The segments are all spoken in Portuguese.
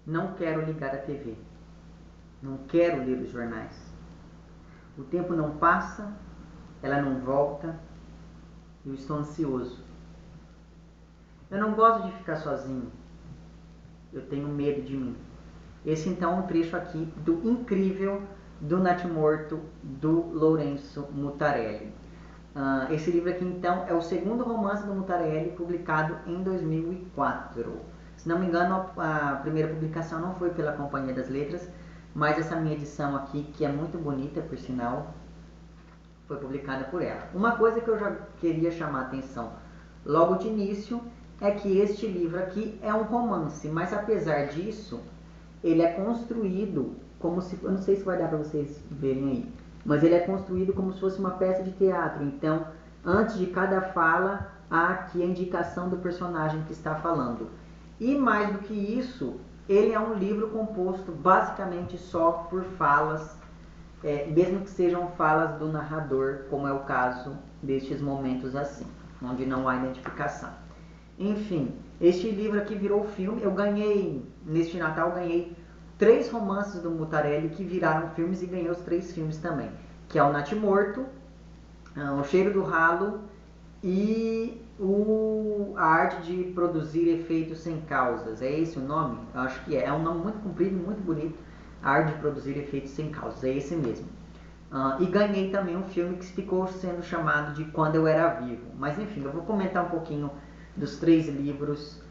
Não quero ligar a TV. Não quero ler os jornais. O tempo não passa, ela não volta. Eu estou ansioso. Eu não gosto de ficar sozinho. Eu tenho medo de mim. Esse então é um trecho aqui do incrível do Natimorto, do Lourenço Mutarelli. Esse livro aqui então é o segundo romance do Mutarelli, publicado em 2004. Se não me engano, a primeira publicação não foi pela Companhia das Letras, mas essa minha edição aqui, que é muito bonita por sinal, foi publicada por ela. Uma coisa que eu já queria chamar a atenção logo de início é que este livro aqui é um romance, mas apesar disso, ele é construído como se... Eu não sei se vai dar para vocês verem aí, mas ele é construído como se fosse uma peça de teatro. Então, antes de cada fala, há aqui a indicação do personagem que está falando. E mais do que isso, ele é um livro composto basicamente só por falas, mesmo que sejam falas do narrador, como é o caso destes momentos assim, onde não há identificação. Enfim, este livro aqui virou filme. Eu ganhei, neste Natal, ganhei 3 romances do Mutarelli que viraram filmes e ganhei os 3 filmes também, que é o Natimorto, O Cheiro do Ralo e A Arte de Produzir Efeitos Sem Causas. É esse o nome? Eu acho que é. É um nome muito comprido, muito bonito. A Arte de Produzir Efeitos Sem Causas. É esse mesmo. E ganhei também um filme que ficou sendo chamado de Quando Eu Era Vivo. Mas enfim, eu vou comentar um pouquinho dos 3 livros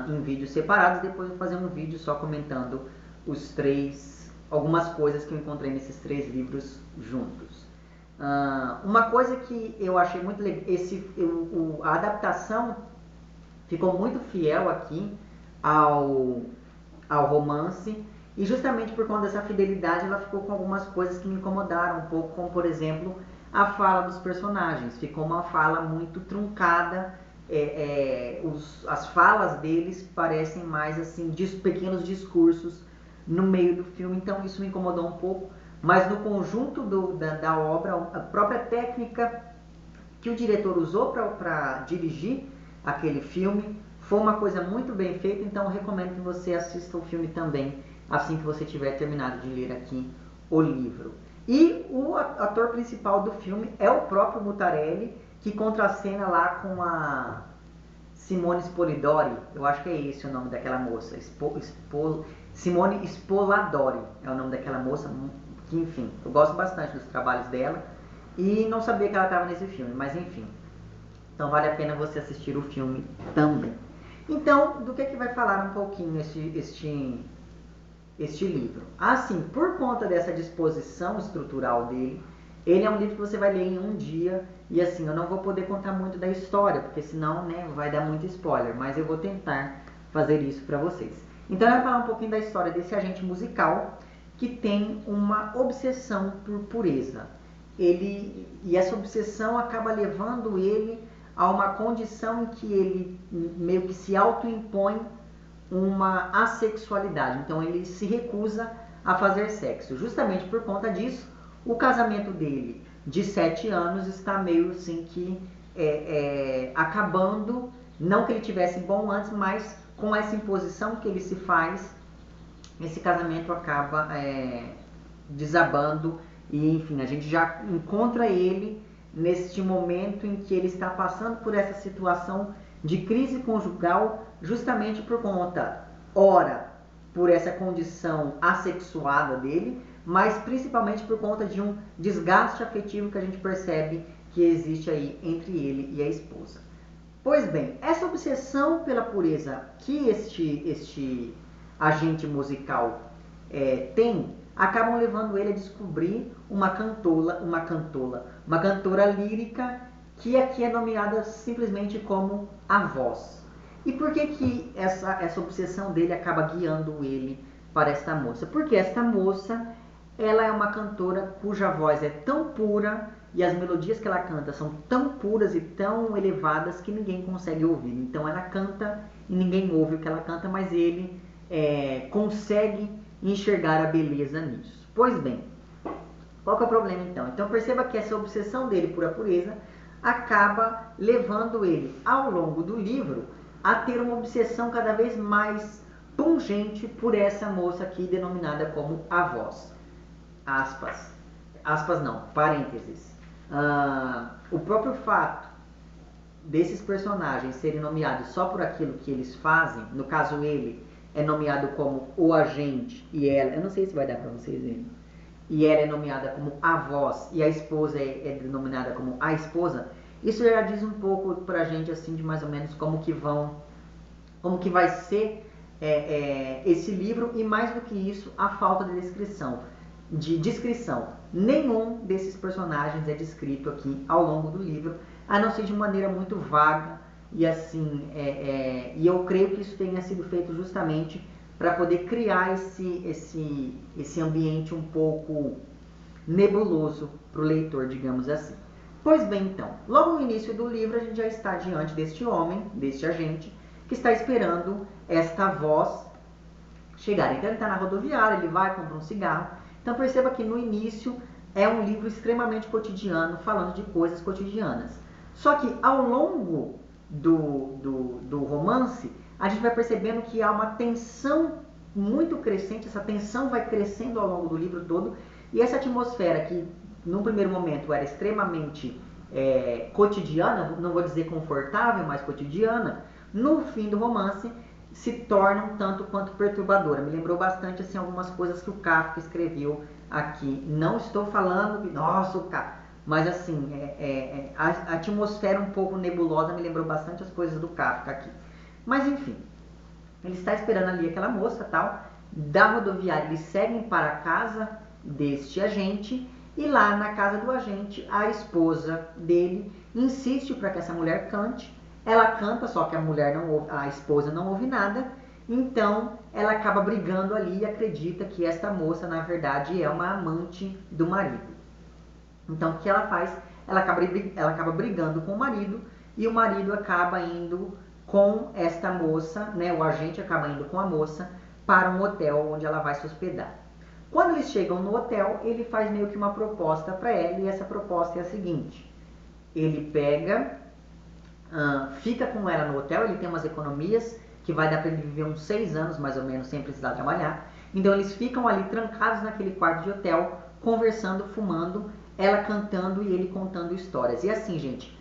em vídeos separados. Depois eu vou fazer um vídeo só comentando os 3, algumas coisas que eu encontrei nesses 3 livros juntos. Uma coisa que eu achei muito legal, a adaptação ficou muito fiel aqui ao romance, e justamente por conta dessa fidelidade ela ficou com algumas coisas que me incomodaram um pouco, como por exemplo a fala dos personagens. Ficou uma fala muito truncada, as falas deles parecem mais assim, pequenos discursos no meio do filme, então isso me incomodou um pouco. Mas no conjunto da obra, a própria técnica que o diretor usou para dirigir aquele filme foi uma coisa muito bem feita, então eu recomendo que você assista o filme também, assim que você tiver terminado de ler aqui o livro. E o ator principal do filme é o próprio Mutarelli, que contracena lá com a Simone Spolidori. Eu acho que é esse o nome daquela moça, Simone Spoladori é o nome daquela moça, que enfim, eu gosto bastante dos trabalhos dela e não sabia que ela estava nesse filme, mas enfim. Então vale a pena você assistir o filme também. Então, do que vai falar um pouquinho este livro? Assim, por conta dessa disposição estrutural dele, ele é um livro que você vai ler em um dia, e assim, eu não vou poder contar muito da história, porque senão, né, vai dar muito spoiler, mas eu vou tentar fazer isso para vocês. Então eu vou falar um pouquinho da história desse agente musical que tem uma obsessão por pureza. E essa obsessão acaba levando ele a uma condição em que ele meio que se autoimpõe uma assexualidade. Então ele se recusa a fazer sexo. Justamente por conta disso, o casamento dele de 7 anos está meio assim que acabando. Não que ele tivesse bom antes, mas com essa imposição que ele se faz, esse casamento acaba desabando. E enfim, a gente já encontra ele neste momento em que ele está passando por essa situação de crise conjugal, justamente por conta, ora, por essa condição assexuada dele, mas principalmente por conta de um desgaste afetivo que a gente percebe que existe aí entre ele e a esposa. Pois bem, essa obsessão pela pureza que este agente musical tem, acabam levando ele a descobrir uma cantora lírica, que aqui é nomeada simplesmente como a Voz. E por que essa obsessão dele acaba guiando ele para esta moça? Porque esta moça, ela é uma cantora cuja voz é tão pura e as melodias que ela canta são tão puras e tão elevadas que ninguém consegue ouvir. Então ela canta e ninguém ouve o que ela canta, mas ele consegue enxergar a beleza nisso. Pois bem, qual que é o problema então? Então perceba que essa obsessão dele por a pureza acaba levando ele, ao longo do livro, a ter uma obsessão cada vez mais pungente por essa moça aqui denominada como a voz. Aspas. Aspas não, parênteses. O próprio fato desses personagens serem nomeados só por aquilo que eles fazem, no caso ele é nomeado como o agente e ela, eu não sei se vai dar para vocês verem, e ela é nomeada como a voz e a esposa é denominada como a esposa, isso já diz um pouco pra gente assim de mais ou menos como que vai ser esse livro, e mais do que isso, a falta de descrição. Nenhum desses personagens é descrito aqui ao longo do livro, a não ser de maneira muito vaga, e assim, e eu creio que isso tenha sido feito justamente para poder criar esse ambiente um pouco nebuloso para o leitor, digamos assim. Pois bem, então, logo no início do livro a gente já está diante deste homem, deste agente, que está esperando esta voz chegar. Então ele está na rodoviária, ele vai, compra um cigarro. Então perceba que no início é um livro extremamente cotidiano, falando de coisas cotidianas. Só que ao longo do romance, a gente vai percebendo que há uma tensão muito crescente, essa tensão vai crescendo ao longo do livro todo, e essa atmosfera que num primeiro momento era extremamente cotidiana, não vou dizer confortável, mas cotidiana, no fim do romance se torna um tanto quanto perturbadora. Me lembrou bastante assim, algumas coisas que o Kafka escreveu aqui. Não estou falando que, nossa, o Kafka, mas assim, a atmosfera um pouco nebulosa me lembrou bastante as coisas do Kafka aqui. Mas enfim, ele está esperando ali aquela moça, tal. Da rodoviária eles seguem para a casa deste agente, e lá na casa do agente a esposa dele insiste para que essa mulher cante. Ela canta, só que a esposa não ouve nada, então ela acaba brigando ali e acredita que esta moça na verdade é uma amante do marido. Então o que ela faz? Ela acaba brigando com o marido, e o marido acaba indo com esta moça, né? O agente acaba indo com a moça para um hotel onde ela vai se hospedar. Quando eles chegam no hotel, ele faz meio que uma proposta para ela, e essa proposta é a seguinte: ele pega, fica com ela no hotel, ele tem umas economias que vai dar para ele viver uns 6 anos mais ou menos sem precisar trabalhar. Então eles ficam ali trancados naquele quarto de hotel, conversando, fumando, ela cantando e ele contando histórias. E assim, gente,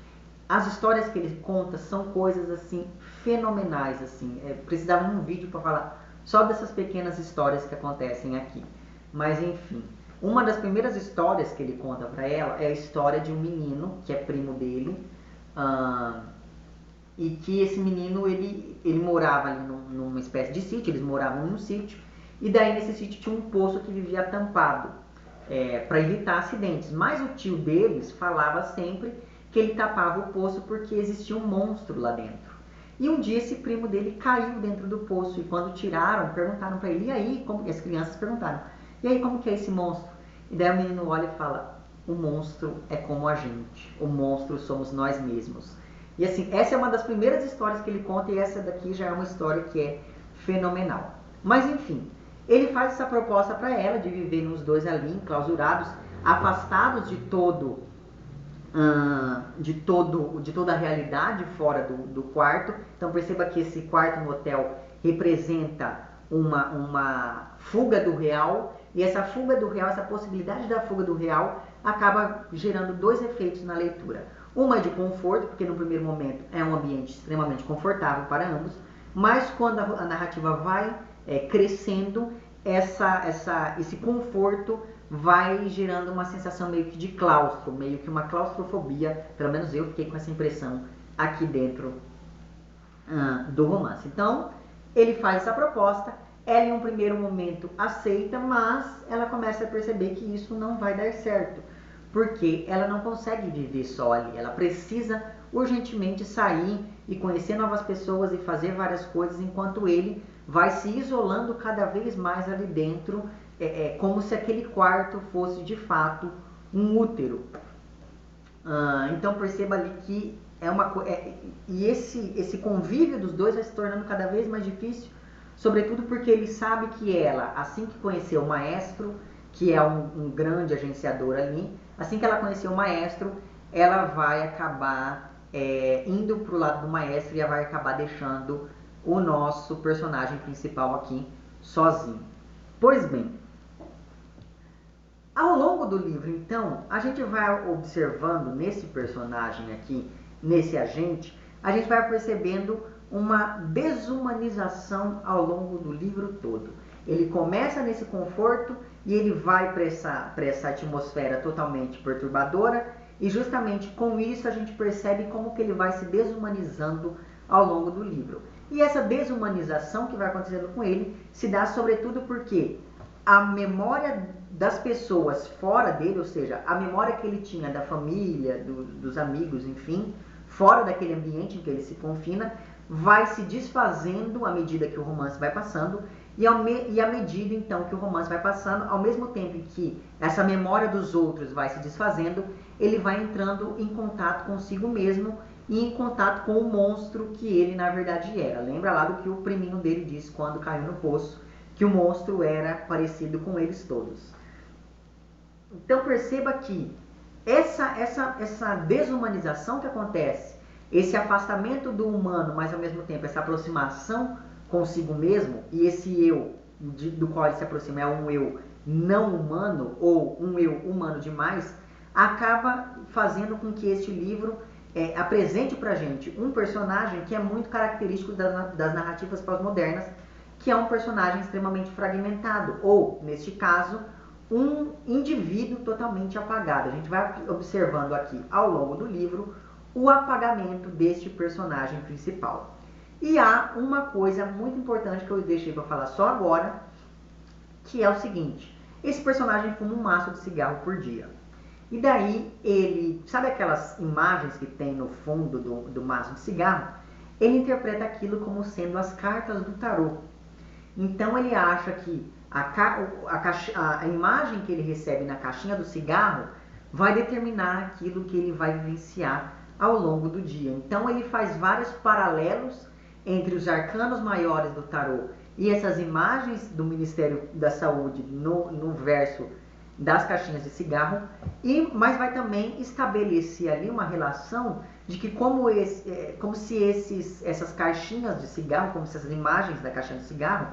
as histórias que ele conta são coisas assim fenomenais, assim. Precisava de um vídeo para falar só dessas pequenas histórias que acontecem aqui. Mas enfim, uma das primeiras histórias que ele conta para ela é a história de um menino que é primo dele, e que esse menino ele morava ali numa espécie de sítio, eles moravam num sítio, e daí nesse sítio tinha um poço que vivia tampado para evitar acidentes. Mas o tio deles falava sempre que ele tapava o poço porque existia um monstro lá dentro. E um dia esse primo dele caiu dentro do poço, e quando tiraram, perguntaram para ele, e aí, como... as crianças perguntaram, e aí, como que é esse monstro? E daí o menino olha e fala, o monstro é como a gente, o monstro somos nós mesmos. E assim, essa é uma das primeiras histórias que ele conta, e essa daqui já é uma história que é fenomenal. Mas enfim, ele faz essa proposta para ela de viver os dois ali, enclausurados, afastados de toda a realidade fora do quarto. Então perceba que esse quarto no hotel representa uma fuga do real, e essa fuga do real, essa possibilidade da fuga do real acaba gerando dois efeitos na leitura. Uma é de conforto, porque no primeiro momento é um ambiente extremamente confortável para ambos, mas quando a narrativa vai crescendo, esse conforto vai gerando uma sensação meio que de claustro, meio que uma claustrofobia, pelo menos eu fiquei com essa impressão aqui dentro do romance. Então, ele faz essa proposta, ela em um primeiro momento aceita, mas ela começa a perceber que isso não vai dar certo, porque ela não consegue viver só ali, ela precisa urgentemente sair e conhecer novas pessoas e fazer várias coisas, enquanto ele vai se isolando cada vez mais ali dentro, como se aquele quarto fosse de fato um útero. Então perceba ali que e esse convívio dos dois vai se tornando cada vez mais difícil, sobretudo porque ele sabe que ela, assim que conheceu o maestro, que é um grande agenciador ali, assim que ela conheceu o maestro, ela vai acabar indo para o lado do maestro, e ela vai acabar deixando o nosso personagem principal aqui sozinho. Pois bem, ao longo do livro, então, a gente vai observando nesse personagem aqui, nesse agente, a gente vai percebendo uma desumanização ao longo do livro todo. Ele começa nesse conforto e ele vai para essa atmosfera totalmente perturbadora, e justamente com isso a gente percebe como que ele vai se desumanizando ao longo do livro. E essa desumanização que vai acontecendo com ele se dá sobretudo porque a memória das pessoas fora dele, ou seja, a memória que ele tinha da família, dos amigos, enfim, fora daquele ambiente em que ele se confina, vai se desfazendo à medida que o romance vai passando, e à medida então que o romance vai passando, ao mesmo tempo que essa memória dos outros vai se desfazendo, ele vai entrando em contato consigo mesmo e em contato com o monstro que ele na verdade era. Lembra lá do que o priminho dele disse quando caiu no poço, que o monstro era parecido com eles todos. Então perceba que essa desumanização que acontece, esse afastamento do humano, mas ao mesmo tempo essa aproximação consigo mesmo, e esse eu do qual ele se aproxima é um eu não humano, ou um eu humano demais, acaba fazendo com que este livro apresente pra gente um personagem que é muito característico das narrativas pós-modernas, que é um personagem extremamente fragmentado, ou, neste caso, um indivíduo totalmente apagado. A gente vai observando aqui, ao longo do livro, o apagamento deste personagem principal. E há uma coisa muito importante que eu deixei para falar só agora, que é o seguinte: esse personagem fuma um maço de cigarro por dia. E daí ele, sabe aquelas imagens que tem no fundo do maço de cigarro? Ele interpreta aquilo como sendo as cartas do tarô. Então ele acha que a imagem que ele recebe na caixinha do cigarro vai determinar aquilo que ele vai vivenciar ao longo do dia. Então ele faz vários paralelos entre os arcanos maiores do tarô e essas imagens do Ministério da Saúde no verso das caixinhas de cigarro, mas vai também estabelecer ali uma relação de que como se essas caixinhas de cigarro, como se essas imagens da caixinha de cigarro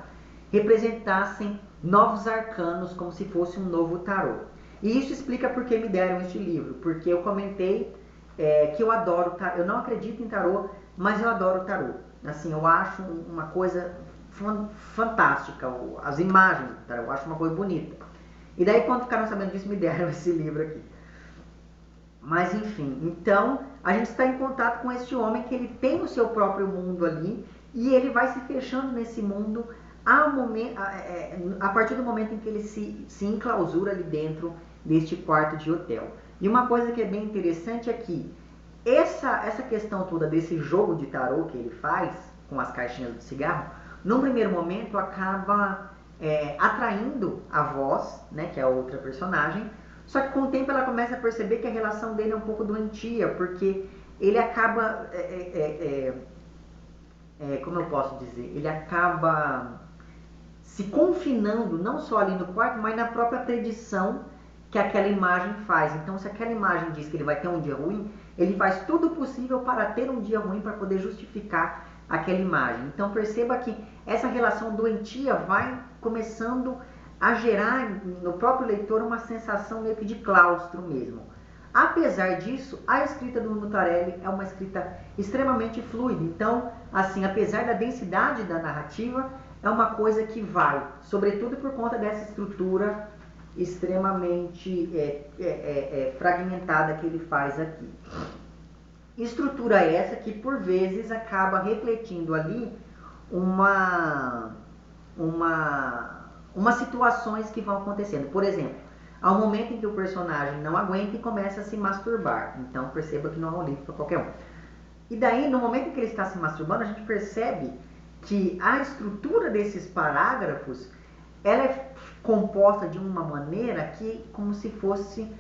representassem novos arcanos, como se fosse um novo tarô. E isso explica por que me deram este livro, porque eu comentei que eu adoro tarô. Eu não acredito em tarô, mas eu adoro tarô. Assim, eu acho uma coisa fantástica, as imagens do tarô, eu acho uma coisa bonita. E daí, quando ficaram sabendo disso, me deram esse livro aqui. Mas enfim, então a gente está em contato com este homem que ele tem o seu próprio mundo ali, e ele vai se fechando nesse mundo a partir do momento em que ele se enclausura ali dentro deste quarto de hotel. E uma coisa que é bem interessante é que essa questão toda desse jogo de tarô que ele faz com as caixinhas de cigarro, num primeiro momento acaba atraindo a voz, né, que é a outra personagem, só que com o tempo ela começa a perceber que a relação dele é um pouco doentia, porque ele acaba, como eu posso dizer, ele acaba se confinando não só ali no quarto, mas na própria predição que aquela imagem faz. Então, se aquela imagem diz que ele vai ter um dia ruim, ele faz tudo o possível para ter um dia ruim, para poder justificar aquela imagem. Então, perceba que essa relação doentia vai começando a gerar no próprio leitor uma sensação meio que de claustro mesmo. Apesar disso, a escrita do Mutarelli é uma escrita extremamente fluida. Então, assim, apesar da densidade da narrativa, é uma coisa que vai, sobretudo por conta dessa estrutura extremamente fragmentada que ele faz aqui. Estrutura essa que, por vezes, acaba refletindo ali umas situações que vão acontecendo. Por exemplo, há um momento em que o personagem não aguenta e começa a se masturbar. Então, perceba que não é um livro para qualquer um. E daí, no momento em que ele está se masturbando, a gente percebe que a estrutura desses parágrafos ela é composta de uma maneira que, como se fosse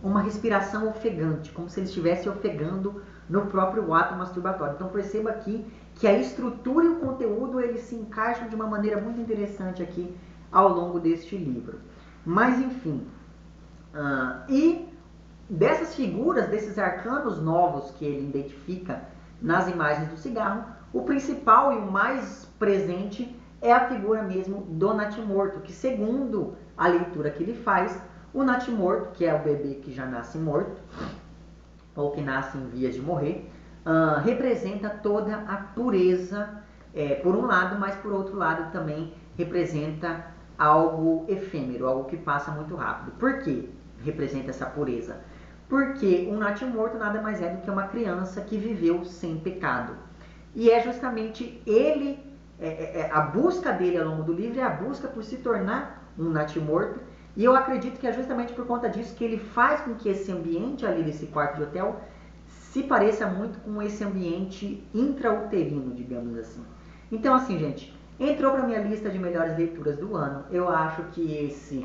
uma respiração ofegante, como se ele estivesse ofegando no próprio ato masturbatório. Então perceba aqui que a estrutura e o conteúdo eles se encaixam de uma maneira muito interessante aqui ao longo deste livro. Mas enfim, e dessas figuras, desses arcanos novos que ele identifica nas imagens do cigarro, O principal e o mais presente é a figura mesmo do natimorto, que segundo a leitura que ele faz, o natimorto, que é o bebê que já nasce morto, ou que nasce em vias de morrer, representa toda a pureza, por um lado, mas por outro lado também representa algo efêmero, algo que passa muito rápido. Por que representa essa pureza? Porque um natimorto nada mais é do que uma criança que viveu sem pecado. E é justamente ele, a busca dele ao longo do livro é a busca por se tornar um natimorto. E eu acredito que é justamente por conta disso que ele faz com que esse ambiente ali desse quarto de hotel se pareça muito com esse ambiente intrauterino, digamos assim. Então, assim, gente, entrou para minha lista de melhores leituras do ano. Eu acho que esse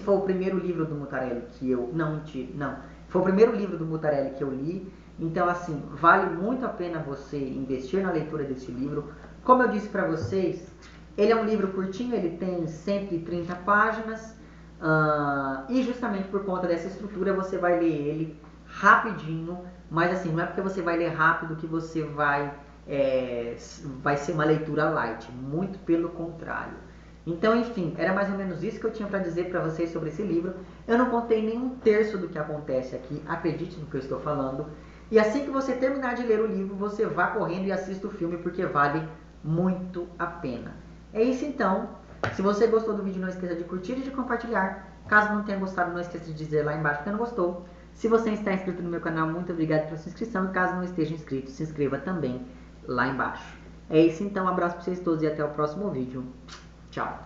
foi o primeiro livro do Mutarelli que eu... Não, mentira, não. Foi o primeiro livro do Mutarelli que eu li. Então, assim, vale muito a pena você investir na leitura desse livro. Como eu disse para vocês, ele é um livro curtinho, ele tem 130 páginas. E justamente por conta dessa estrutura, você vai ler ele rapidinho. Mas, assim, não é porque você vai ler rápido que você vai ser uma leitura light. Muito pelo contrário. Então, enfim, era mais ou menos isso que eu tinha para dizer para vocês sobre esse livro. Eu não contei nem um terço do que acontece aqui, acredite no que eu estou falando. E assim que você terminar de ler o livro, você vá correndo e assista o filme, porque vale muito a pena. É isso então. Se você gostou do vídeo, não esqueça de curtir e de compartilhar. Caso não tenha gostado, não esqueça de dizer lá embaixo que não gostou. Se você está inscrito no meu canal, muito obrigado pela sua inscrição. Caso não esteja inscrito, se inscreva também lá embaixo. É isso então, um abraço para vocês todos e até o próximo vídeo. Tchau!